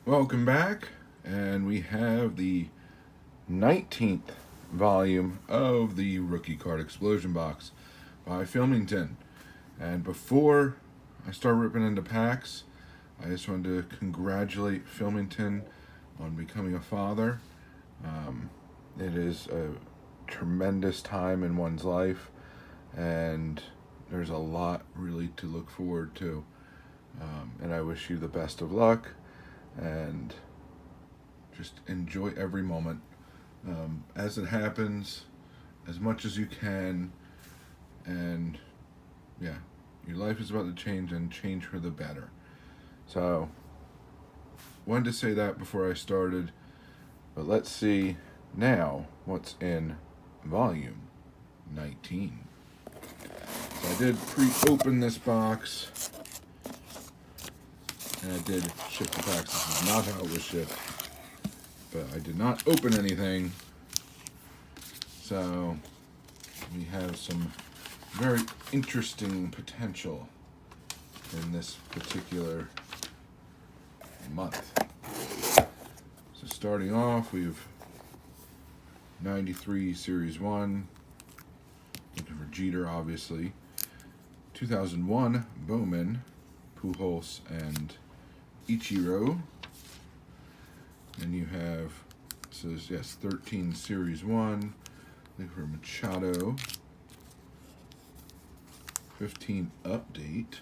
Welcome back, and we have the 19th volume of the Rookie Card Explosion Box by Philmington. And before I start ripping into packs, I just wanted to congratulate Philmington on becoming a father. It is a tremendous time in one's life, and there's a lot really to look forward to. And I wish you the best of luck, and just enjoy every moment as it happens, as much as you can. And yeah, your life is about to change, and change for the better. So, wanted to say that before I started, but let's see now what's in volume 19. So I did pre-open this box, and I did ship the packs. This is not how it was shipped, but I did not open anything. So we have some very interesting potential in this particular month. So starting off, we've 93 Series 1, looking for Jeter, obviously. 2001 Bowman, Pujols, and Ichiro. And you have, it says, yes, 13 Series 1, looking for Machado. 15 Update,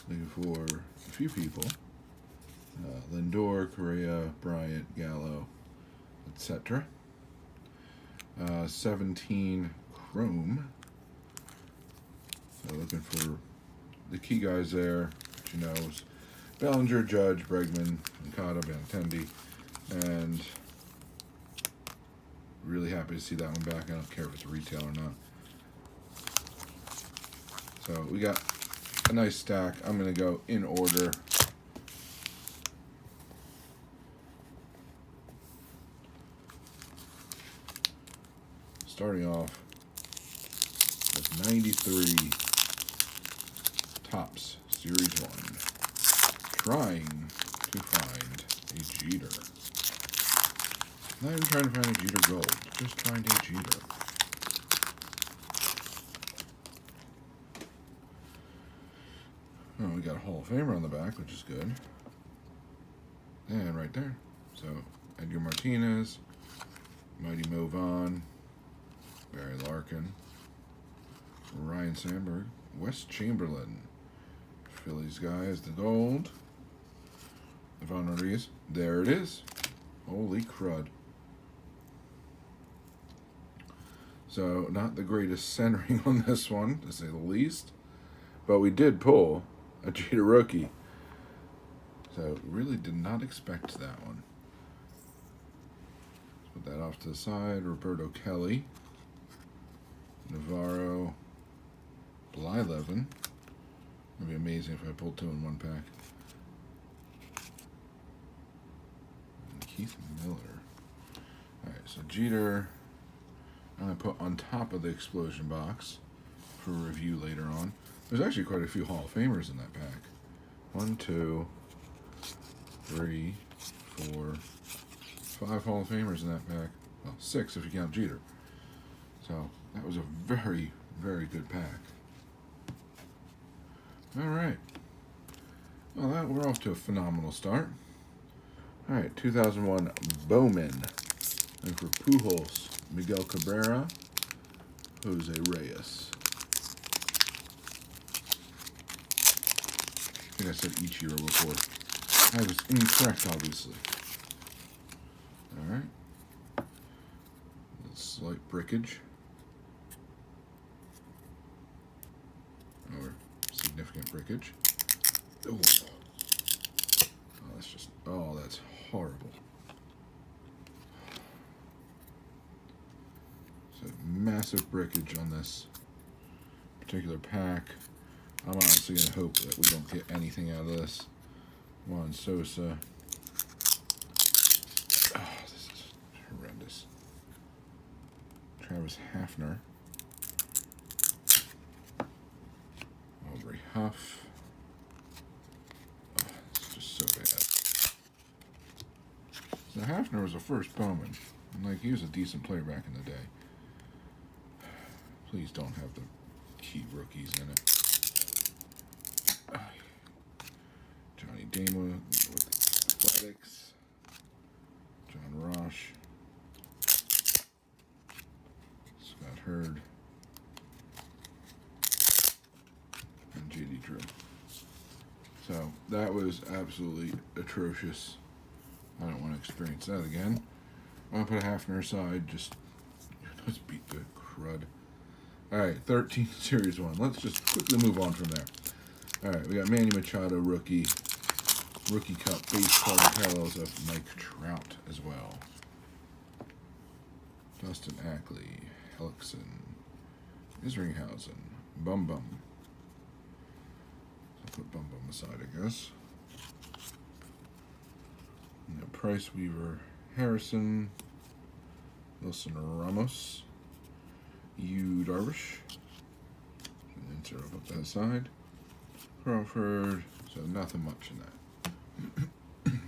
looking for a few people. Lindor, Correa, Bryant, Gallo, etc. 17 Chrome. So looking for the key guys there, which you know is Bellinger, Judge, Bregman, Okada, Benintendi, and really happy to see that one back. I don't care if it's retail or not. So we got a nice stack. I'm going to go in order. Starting off with 93 Topps Series 1. Trying to find a Jeter. Not even trying to find a Jeter Gold. Just trying a Jeter. Oh, we got a Hall of Famer on the back, which is good. And right there. So, Edgar Martinez, Mighty Mo Vaughn, Barry Larkin, Ryan Sandberg, Wes Chamberlain, Phillies guy is the gold. Ivan Rodriguez, there it is. Holy crud. So, not the greatest centering on this one, to say the least. But we did pull a Jeter rookie. So, really did not expect that one. Let's put that off to the side. Roberto Kelly, Navarro, Blyleven. It'd be amazing if I pulled two in one pack. And Keith Miller. Alright, so Jeter, I'm going to put on top of the explosion box for review later on. There's actually quite a few Hall of Famers in that pack. 1, 2, 3, 4, 5 Hall of Famers in that pack. Well, 6 if you count Jeter. So that was a very, very good pack. All right. Well, we're off to a phenomenal start. All right, 2001 Bowman. And for Pujols, Miguel Cabrera, Jose Reyes. I think I said Ichiro before. I was incorrect, obviously. All right. Slight brickage. Or significant brickage. Oh, that's horrible. So massive brickage on this particular pack. I'm honestly going to hope that we don't get anything out of this. Juan Sosa. Oh, this is horrendous. Travis Hafner. Aubrey Huff. Oh, it's just so bad. So Hafner was a first Bowman. And, like, he was a decent player back in the day. Please don't have the key rookies in it. Johnny Dama with the Athletics. John Rosh. Scott Hurd. And J.D. Drew. So that was absolutely atrocious. I don't want to experience that again. I'm going to put a Hafner aside. Just beat the crud. Alright, 13 Series 1. Let's just quickly move on from there. Alright, we got Manny Machado, rookie Cup base card parallels of Mike Trout as well. Dustin Ackley, Hellickson, Isringhausen, Bum Bum. I'll put Bum Bum aside, I guess. And Price Weaver, Harrison, Wilson Ramos, Yu Darvish. Insert up that side. Crawford. So nothing much in that.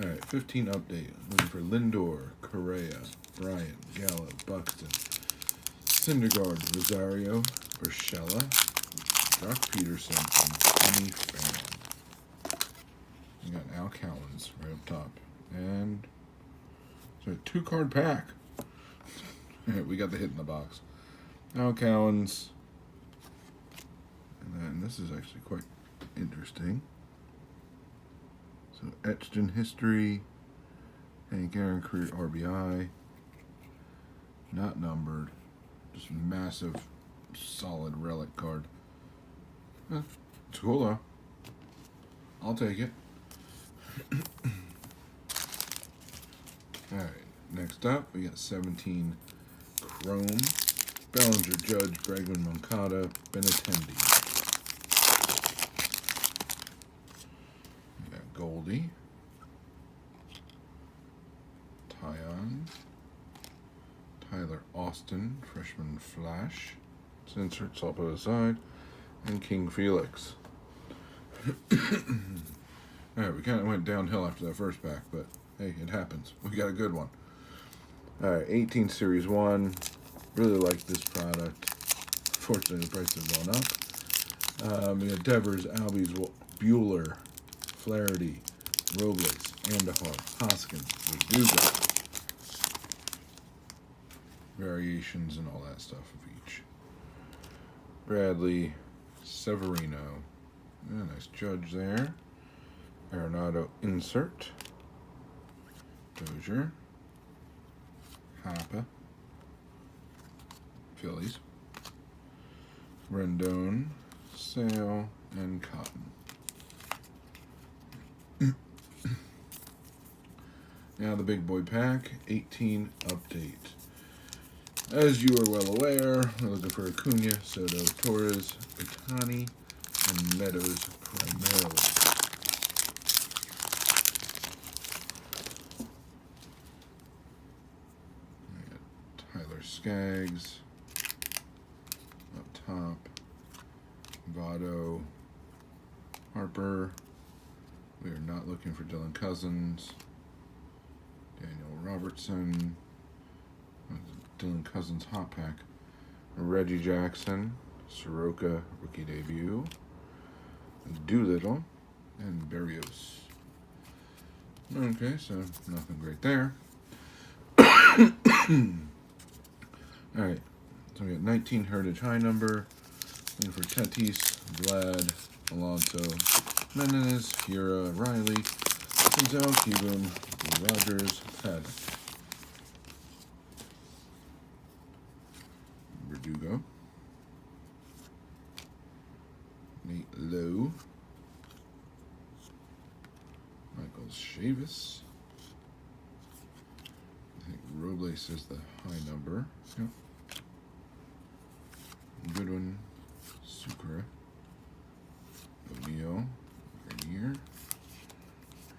Alright, 15 update. Looking for Lindor, Correa, Bryant, Gallo, Buxton, Syndergaard, Rosario, Urshela, Jock Peterson, and Kenny Fan. We got Al Cowens right up top. And so a 2-card pack. We got the hit in the box. Al Cowens. And then this is actually quite interesting. So etched in history. Hank Aaron career RBI. Not numbered. Just massive, solid relic card. It's cool though. I'll take it. Alright, next up we got 17 Chrome. Bellinger, Judge, Bregman, Moncada, Benintendi. We got Goldie. Tyon. Tyler Austin, freshman Flash. Insert, so I'll put it aside. And King Felix. Alright, we kind of went downhill after that first pack, but hey, it happens. We got a good one. Alright, 18 Series 1. Really like this product. Fortunately, the price has gone up. We got Devers, Albies, Bueller, Flaherty, Robles, Andahar, Hoskins, Verdugo. Variations and all that stuff of each. Bradley, Severino. Yeah, nice Judge there. Arenado insert. Dozier. Hoppa. Phillies. Rendon, Sale, and Cotton. Now the big boy pack, 18 update. As you are well aware, we're looking for Acuna, Soto, Torres, Pitani, and Meadows primarily. We got Tyler Skaggs up top, Votto, Harper. We are not looking for Dylan Cousins, Daniel Robertson, Dylan Cousins hot pack, Reggie Jackson, Soroka rookie debut, Doolittle, and Berrios. Okay, so nothing great there. Alright, so we got 19 Heritage High number. Looking for Tatis, Vlad, Alonso, Menendez, Hira, Riley, Denzel, Kibum, Rogers, Paddock. Verdugo. Nate Lowe. Michael Chavis. I think Robles is the high number. Yep. Goodwin, Sucre, O'Neill, Grenier.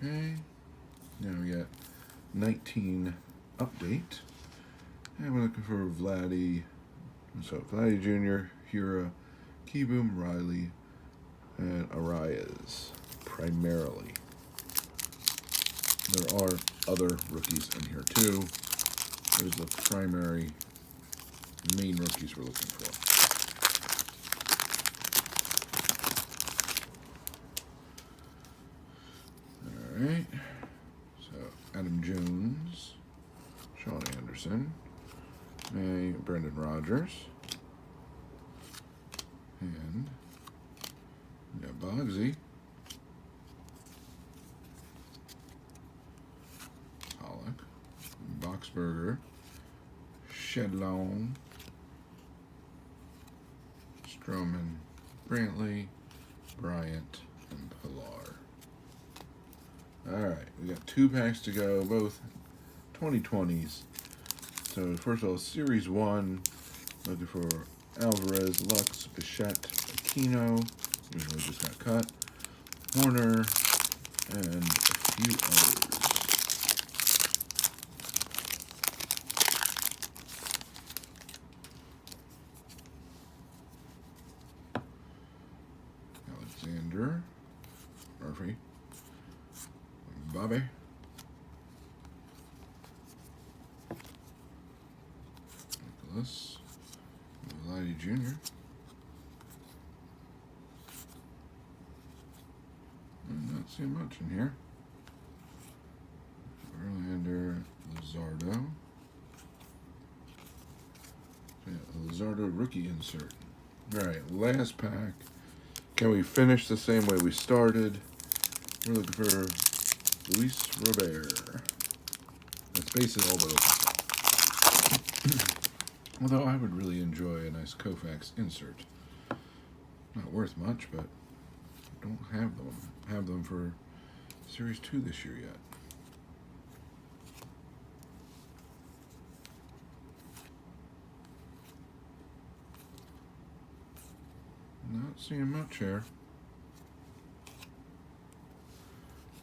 Okay. Now we got 19 update. And we're looking for Vladdy. So Vladdy Jr., Hira, Kibum, Riley, and Arias primarily. there are other rookies in here too. There's the primary main rookies we're looking for. Alright, so Adam Jones, Sean Anderson, Brendan Rodgers, and we got Bogsy, Pollock, Boxberger, Shedlong, Stroman, Brantley, Bryant, and Pilar. Alright, we got 2 packs to go, both 2020s. So first of all, Series 1, looking for Alvarez, Lux, Bichette, Aquino, even though just got cut, Horner, and a few others. Alexander, Murphy, Bobby, Nicholas, Vladdy Jr., I'm not seeing much in here. Verlander, Luzardo. Yeah, Luzardo rookie insert. Alright, last pack. Can we finish the same way we started? We're looking for Luis Robert. That's basically all we're looking for. Although I would really enjoy a nice Koufax insert. Not worth much, but don't have them for Series 2 this year yet. Not seeing much here.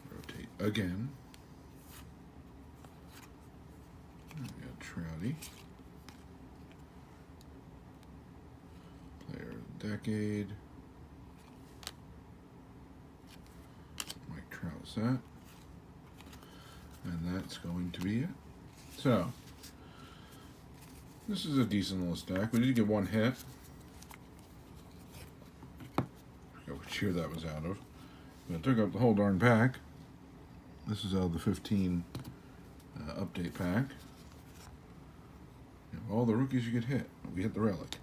Rotate again. We got Trouty. Player of the Decade. Mike Trout set. And that's going to be it. So, this is a decent little stack. We did get 1 hit. Which year that was out of. But I took up the whole darn pack. This is out of the 15 update pack. All the rookies you get hit. We hit the relic,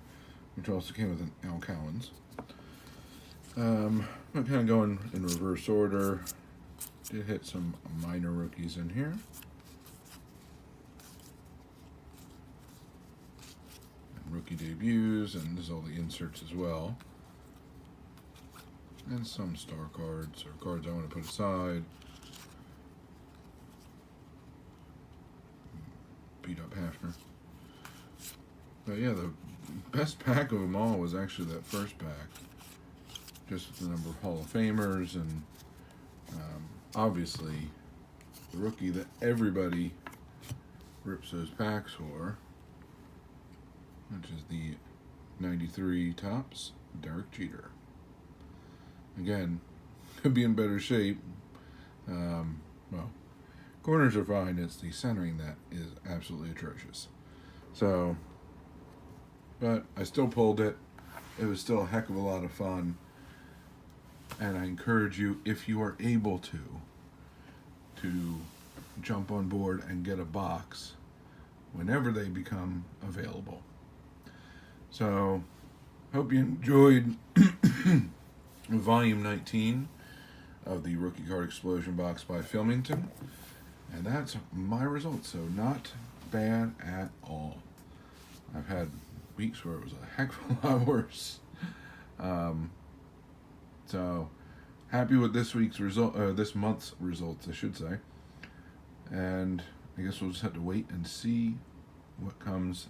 which also came with an Al Collins. I'm kind of going in reverse order. Did hit some minor rookies in here. And rookie debuts, and this is all the inserts as well. And some star cards, or cards I want to put aside. Beat up Hafner. But yeah, the best pack of them all was actually that first pack. Just with the number of Hall of Famers, and obviously the rookie that everybody rips those packs for, which is the 93 Topps, Derek Jeter. Again, could be in better shape. Well, corners are fine. It's the centering that is absolutely atrocious. So, but I still pulled it. It was still a heck of a lot of fun. And I encourage you, if you are able to jump on board and get a box whenever they become available. So, hope you enjoyed Volume 19 of the Rookie Card Explosion box by Philmington. And that's my results, so not bad at all. I've had weeks where it was a heck of a lot worse. So happy with this week's result, this month's results, I should say. And I guess we'll just have to wait and see what comes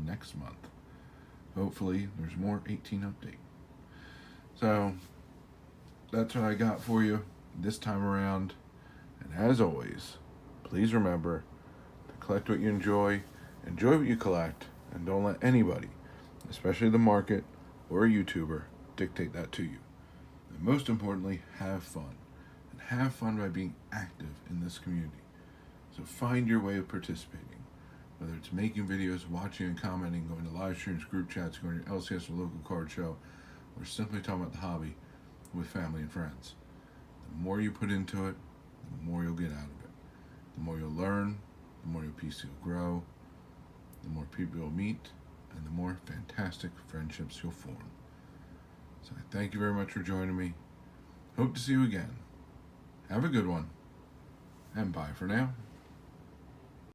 next month. Hopefully there's more 18 update. So that's what I got for you this time around. And as always, please remember to collect what you enjoy what you collect, and don't let anybody, especially the market or a YouTuber, dictate that to you. And most importantly, have fun. And have fun by being active in this community. So find your way of participating, whether it's making videos, watching and commenting, going to live streams, group chats, going to LCS or local card show, or simply talking about the hobby with family and friends. The more you put into it, the more you'll get out of it. The more you'll learn, the more your PC will grow, the more people you'll meet, and the more fantastic friendships you'll form. So I thank you very much for joining me. Hope to see you again. Have a good one, and bye for now.